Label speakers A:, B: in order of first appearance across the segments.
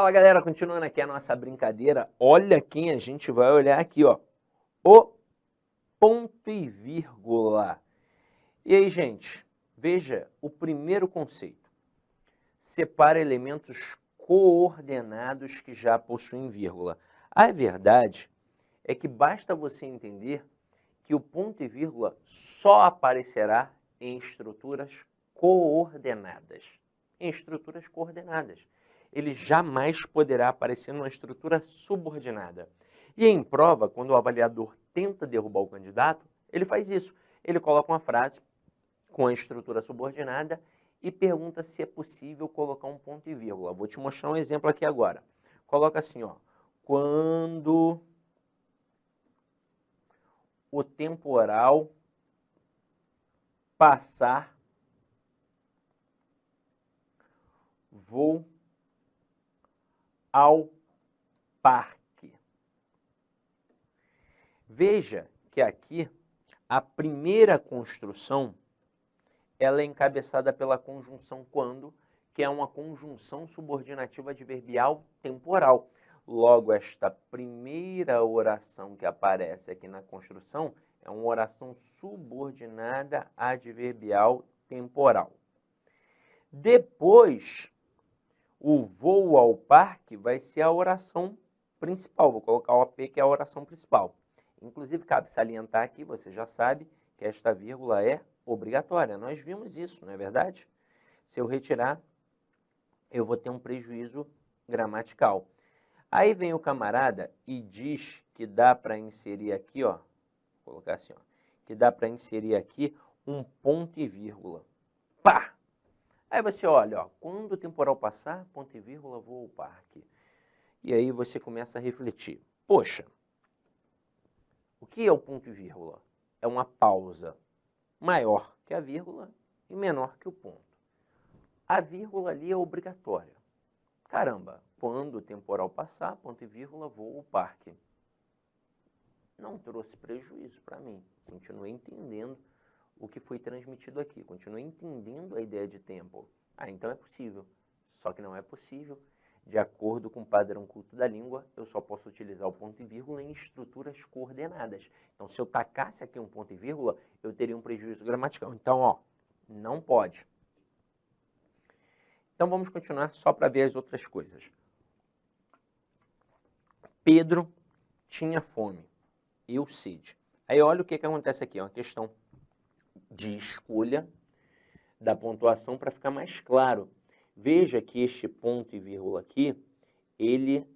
A: Fala, galera, continuando aqui a nossa brincadeira, olha quem a gente vai olhar aqui, ó, o ponto e vírgula. E aí, gente, veja o primeiro conceito. Separa elementos coordenados que já possuem vírgula. A verdade é que basta você entender que o ponto e vírgula só aparecerá em estruturas coordenadas. Em estruturas coordenadas. Ele jamais poderá aparecer numa estrutura subordinada. E em prova, quando o avaliador tenta derrubar o candidato, ele faz isso. Ele coloca uma frase com a estrutura subordinada e pergunta se é possível colocar um ponto e vírgula. Vou te mostrar um exemplo aqui agora. Coloca assim, ó, quando o temporal passar, vou ao parque. Veja que aqui a primeira construção ela é encabeçada pela conjunção quando, que é uma conjunção subordinativa adverbial temporal. Logo, esta primeira oração que aparece aqui na construção é uma oração subordinada adverbial temporal. Depois, o vou ao parque vai ser a oração principal. Vou colocar o AP, que é a oração principal. Inclusive, cabe salientar aqui, você já sabe, que esta vírgula é obrigatória. Nós vimos isso, não é verdade? Se eu retirar, eu vou ter um prejuízo gramatical. Aí vem o camarada e diz que dá para inserir aqui, ó, vou colocar assim, ó, que dá para inserir aqui um ponto e vírgula. Pá! Aí você olha, ó, quando o temporal passar, ponto e vírgula, vou ao parque. E aí você começa a refletir. Poxa, o que é o ponto e vírgula? É uma pausa maior que a vírgula e menor que o ponto. A vírgula ali é obrigatória. Caramba, quando o temporal passar, ponto e vírgula, vou ao parque. Não trouxe prejuízo para mim. Continuei entendendo o que foi transmitido aqui. Continuei entendendo a ideia de tempo. Ah, então é possível. Só que não é possível. De acordo com o padrão culto da língua, eu só posso utilizar o ponto e vírgula em estruturas coordenadas. Então, se eu tacasse aqui um ponto e vírgula, eu teria um prejuízo gramatical. Então, ó, não pode. Então, vamos continuar só para ver as outras coisas. Pedro tinha fome. Eu sede. Aí, olha o que acontece aqui. É uma questão de escolha da pontuação para ficar mais claro. Veja que este ponto e vírgula aqui, ele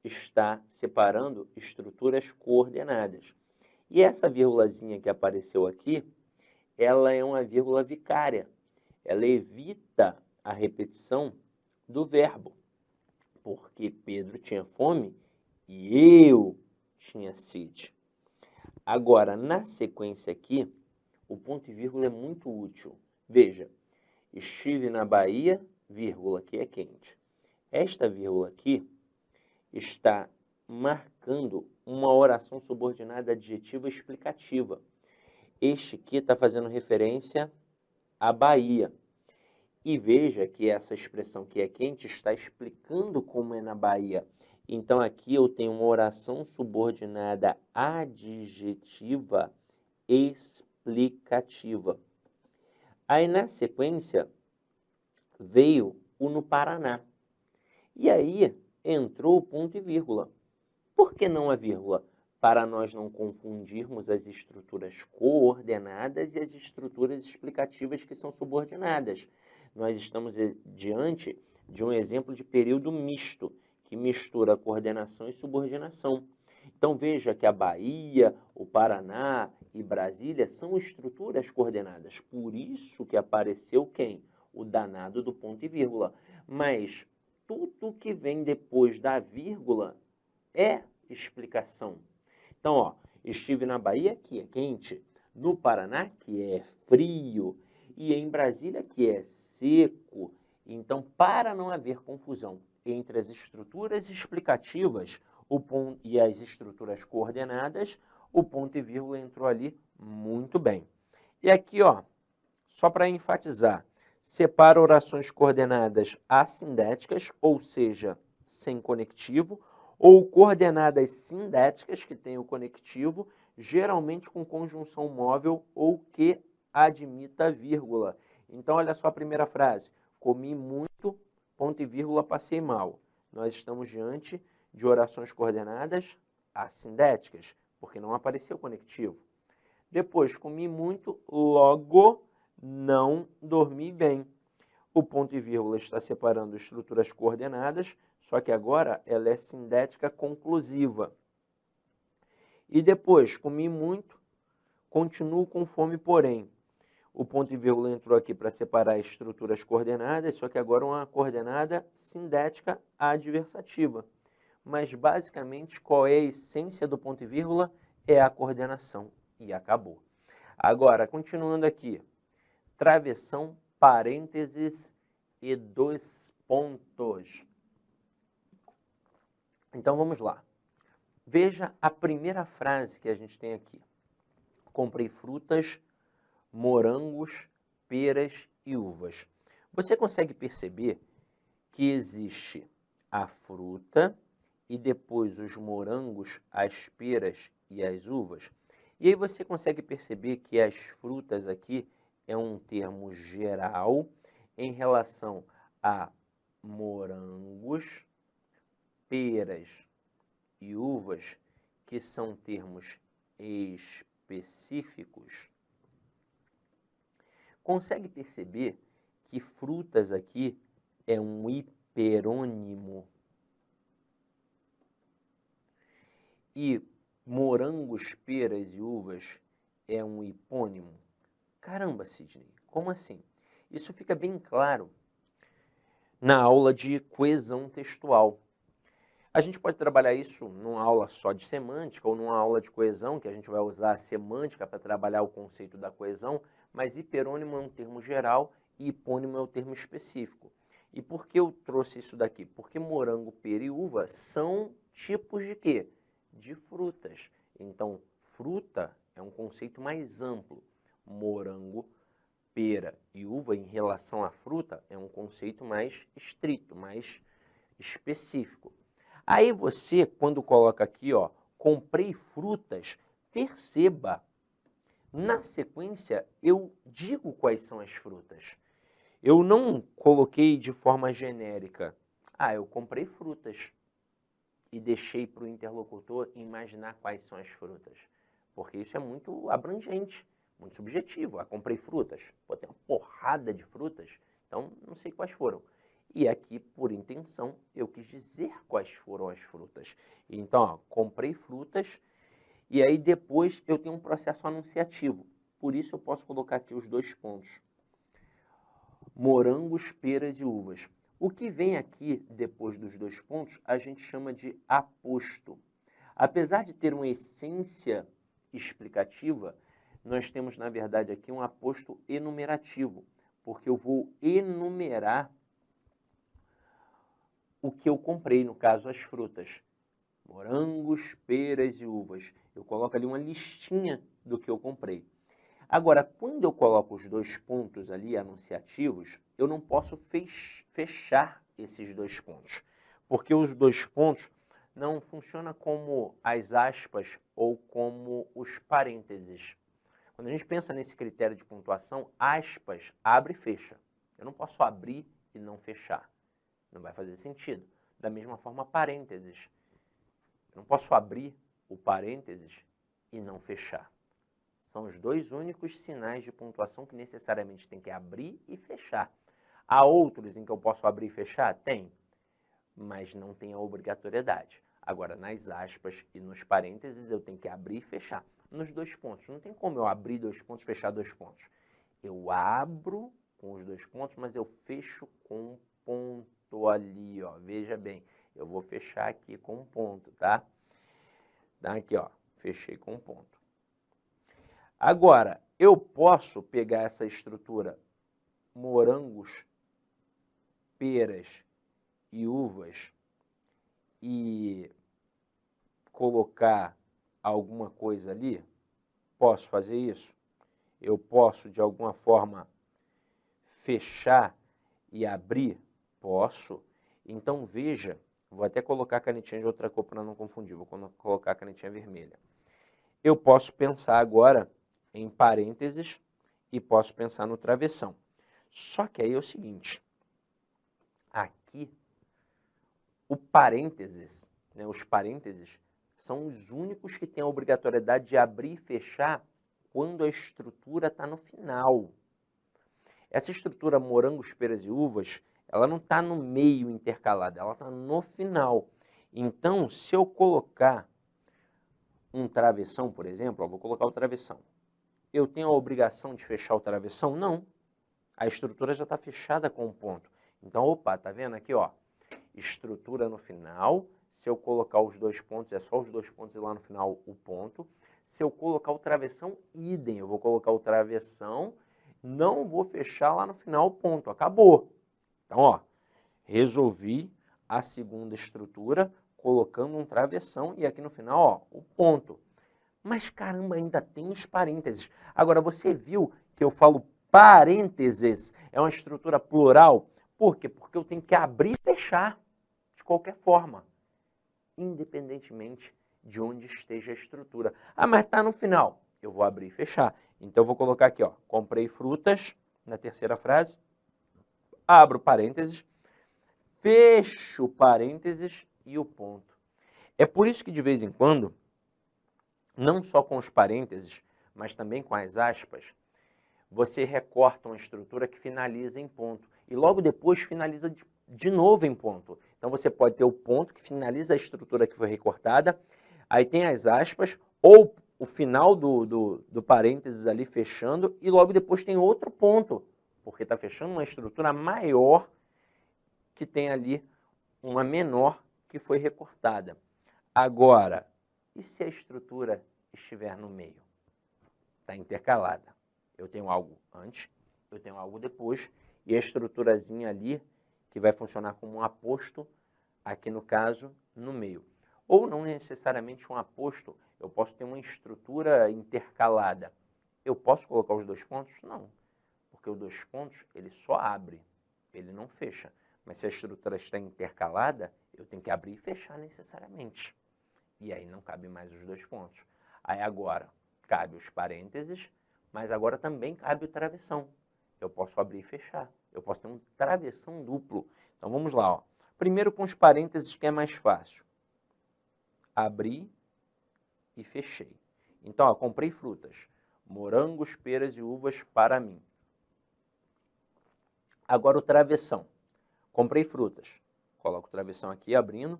A: está separando estruturas coordenadas. E essa vírgulazinha que apareceu aqui, ela é uma vírgula vicária. Ela evita a repetição do verbo, porque Pedro tinha fome e eu tinha sede. Agora, na sequência aqui, o ponto e vírgula é muito útil. Veja, estive na Bahia, vírgula, que é quente. Esta vírgula aqui está marcando uma oração subordinada adjetiva explicativa. Este aqui está fazendo referência à Bahia. E veja que essa expressão que é quente está explicando como é na Bahia. Então, aqui eu tenho uma oração subordinada adjetiva explicativa. Aí, na sequência, veio o no Paraná. E aí entrou o ponto e vírgula. Por que não a vírgula? Para nós não confundirmos as estruturas coordenadas e as estruturas explicativas que são subordinadas. Nós estamos diante de um exemplo de período misto, que mistura coordenação e subordinação. Então veja que a Bahia, o Paraná e Brasília são estruturas coordenadas. Por isso que apareceu quem? O danado do ponto e vírgula. Mas tudo que vem depois da vírgula é explicação. Então, ó, estive na Bahia, que é quente, no Paraná, que é frio, e em Brasília, que é seco. Então, para não haver confusão entre as estruturas explicativas e as estruturas coordenadas, o ponto e vírgula entrou ali muito bem. E aqui, ó, só para enfatizar, separa orações coordenadas assindéticas, ou seja, sem conectivo, ou coordenadas sindéticas, que tem o conectivo, geralmente com conjunção móvel ou que admita vírgula. Então, olha só a primeira frase. Comi muito, ponto e vírgula, passei mal. Nós estamos diante de orações coordenadas assindéticas, porque não apareceu conectivo. Depois, comi muito, logo não dormi bem. O ponto e vírgula está separando estruturas coordenadas, só que agora ela é sindética conclusiva. E depois, comi muito, continuo com fome, porém. O ponto e vírgula entrou aqui para separar estruturas coordenadas, só que agora uma coordenada sindética adversativa. Mas, basicamente, qual é a essência do ponto e vírgula? É a coordenação. E acabou. Agora, continuando aqui. Travessão, parênteses e dois pontos. Então, vamos lá. Veja a primeira frase que a gente tem aqui. Comprei frutas, morangos, peras e uvas. Você consegue perceber que existe a fruta e depois os morangos, as peras e as uvas? E aí você consegue perceber que as frutas aqui é um termo geral em relação a morangos, peras e uvas, que são termos específicos. Consegue perceber que frutas aqui é um hiperônimo e morangos, peras e uvas é um hipônimo? Caramba, Sidney, como assim? Isso fica bem claro na aula de coesão textual. A gente pode trabalhar isso numa aula só de semântica ou numa aula de coesão, que a gente vai usar a semântica para trabalhar o conceito da coesão, mas hiperônimo é um termo geral e hipônimo é um termo específico. E por que eu trouxe isso daqui? Porque morango, pera e uva são tipos de quê? De frutas. Então, fruta é um conceito mais amplo. Morango, pera e uva em relação à fruta é um conceito mais estrito, mais específico. Aí você, quando coloca aqui, ó, comprei frutas, perceba, na sequência eu digo quais são as frutas. Eu não coloquei de forma genérica, eu comprei frutas e deixei para o interlocutor imaginar quais são as frutas. Porque isso é muito abrangente, muito subjetivo. Comprei frutas, pô, tem uma porrada de frutas, então não sei quais foram. E aqui, por intenção, eu quis dizer quais foram as frutas. Então, ó, comprei frutas e aí depois eu tenho um processo anunciativo. Por isso eu posso colocar aqui os dois pontos. Morangos, peras e uvas. O que vem aqui depois dos dois pontos, a gente chama de aposto. Apesar de ter uma essência explicativa, nós temos, na verdade, aqui um aposto enumerativo, porque eu vou enumerar o que eu comprei, no caso, as frutas. Morangos, peras e uvas. Eu coloco ali uma listinha do que eu comprei. Agora, quando eu coloco os dois pontos ali, anunciativos, eu não posso fechar esses dois pontos, porque os dois pontos não funcionam como as aspas ou como os parênteses. Quando a gente pensa nesse critério de pontuação, aspas abre e fecha. Eu não posso abrir e não fechar. Não vai fazer sentido. Da mesma forma, parênteses. Eu não posso abrir o parênteses e não fechar. São os dois únicos sinais de pontuação que necessariamente tem que abrir e fechar. Há outros em que eu posso abrir e fechar? Tem, mas não tem a obrigatoriedade. Agora, nas aspas e nos parênteses, eu tenho que abrir e fechar. Nos dois pontos, não tem como eu abrir dois pontos, fechar dois pontos. Eu abro com os dois pontos, mas eu fecho com um ponto ali, ó. Veja bem, eu vou fechar aqui com um ponto, tá? Tá aqui, ó, fechei com um ponto. Agora, eu posso pegar essa estrutura morangos, peras e uvas e colocar alguma coisa ali? Posso fazer isso? Eu posso, de alguma forma, fechar e abrir? Posso. Então, veja Vou até colocar a canetinha de outra cor para não confundir, vou colocar a canetinha vermelha. Eu posso pensar agora em parênteses e posso pensar no travessão. Só que aí é o seguinte, aqui o parênteses, né, os parênteses são os únicos que têm a obrigatoriedade de abrir e fechar quando a estrutura está no final. Essa estrutura morangos, peras e uvas, ela não está no meio intercalada, ela está no final. Então, se eu colocar um travessão, por exemplo, vou colocar o travessão. Eu tenho a obrigação de fechar o travessão? Não. A estrutura já está fechada com um ponto. Então, opa, tá vendo aqui, ó? Estrutura no final. Se eu colocar os dois pontos, é só os dois pontos e lá no final o ponto. Se eu colocar o travessão, idem. Eu vou colocar o travessão, não vou fechar lá no final o ponto. Acabou. Então, ó, resolvi a segunda estrutura colocando um travessão e aqui no final, ó, o ponto. Mas caramba, ainda tem os parênteses. Agora, você viu que eu falo parênteses, é uma estrutura plural? Por quê? Porque eu tenho que abrir e fechar de qualquer forma, independentemente de onde esteja a estrutura. Ah, mas está no final. Eu vou abrir e fechar. Então, eu vou colocar aqui, ó, comprei frutas, na terceira frase, abro parênteses, fecho parênteses e o ponto. É por isso que, de vez em quando, não só com os parênteses, mas também com as aspas, você recorta uma estrutura que finaliza em ponto. E logo depois finaliza de novo em ponto. Então você pode ter o ponto que finaliza a estrutura que foi recortada, aí tem as aspas, ou o final do parênteses ali fechando, e logo depois tem outro ponto, porque está fechando uma estrutura maior que tem ali uma menor que foi recortada. Agora, e se a estrutura estiver no meio? Está intercalada. Eu tenho algo antes, eu tenho algo depois, e a estruturazinha ali, que vai funcionar como um aposto, aqui no caso, no meio. Ou não necessariamente um aposto, eu posso ter uma estrutura intercalada. Eu posso colocar os dois pontos? Não, porque os dois pontos, ele só abre, ele não fecha. Mas se a estrutura está intercalada, eu tenho que abrir e fechar necessariamente. E aí não cabe mais os dois pontos. Aí agora cabe os parênteses, mas agora também cabe o travessão. Eu posso abrir e fechar. Eu posso ter um travessão duplo. Então vamos lá, ó. Primeiro com os parênteses, que é mais fácil. Abri e fechei. Então, ó, comprei frutas. Morangos, peras e uvas para mim. Agora o travessão. Comprei frutas. Coloco o travessão aqui abrindo.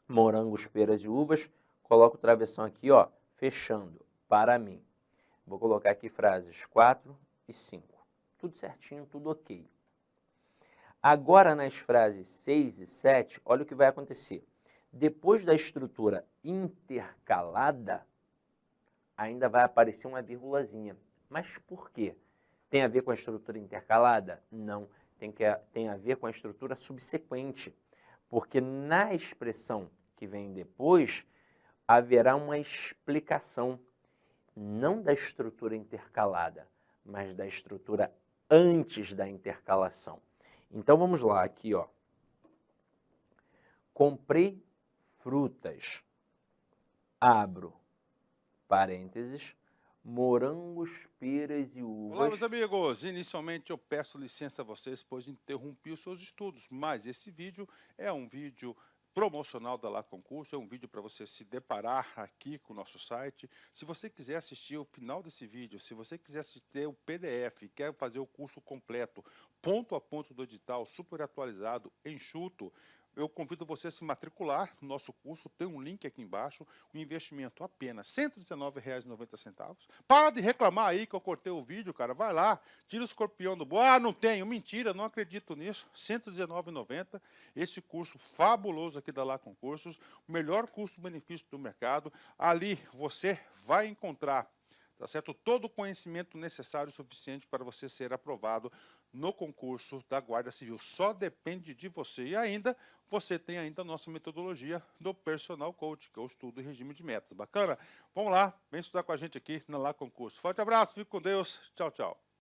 A: Morangos, peras e uvas. Coloco o travessão aqui, ó, fechando. Para mim. Vou colocar aqui frases 4 e 5. Tudo certinho, tudo ok. Agora, nas frases 6 e 7, olha o que vai acontecer. Depois da estrutura intercalada, ainda vai aparecer uma vírgulazinha. Mas por quê? Tem a ver com a estrutura intercalada? Não. Tem a ver com a estrutura subsequente. Porque na expressão que vem depois, haverá uma explicação, não da estrutura intercalada, mas da estrutura antes da intercalação. Então vamos lá, aqui, ó. Comprei frutas, abro parênteses, morangos, peras e uvas.
B: Olá, meus amigos! Inicialmente eu peço licença a vocês, pois interrompi os seus estudos, mas esse vídeo é um vídeo promocional da Lá Concurso, é um vídeo para você se deparar aqui com o nosso site. Se você quiser assistir o final desse vídeo, se você quiser assistir o PDF, quer fazer o curso completo, ponto a ponto do edital, super atualizado, enxuto, eu convido você a se matricular no nosso curso, tem um link aqui embaixo, o investimento apenas R$ 119,90. Para de reclamar aí que eu cortei o vídeo, cara, vai lá, tira o escorpião do bolso. Ah, não tenho, mentira, não acredito nisso, R$ 119,90, esse curso fabuloso aqui da Lá Concursos, o melhor custo-benefício do mercado, ali você vai encontrar, tá certo? Todo o conhecimento necessário e suficiente para você ser aprovado no concurso da Guarda Civil. Só depende de você. E ainda, você tem ainda a nossa metodologia do Personal Coach, que é o estudo e regime de metas. Bacana? Vamos lá, vem estudar com a gente aqui na Lá Concurso. Forte abraço, fique com Deus. Tchau, tchau.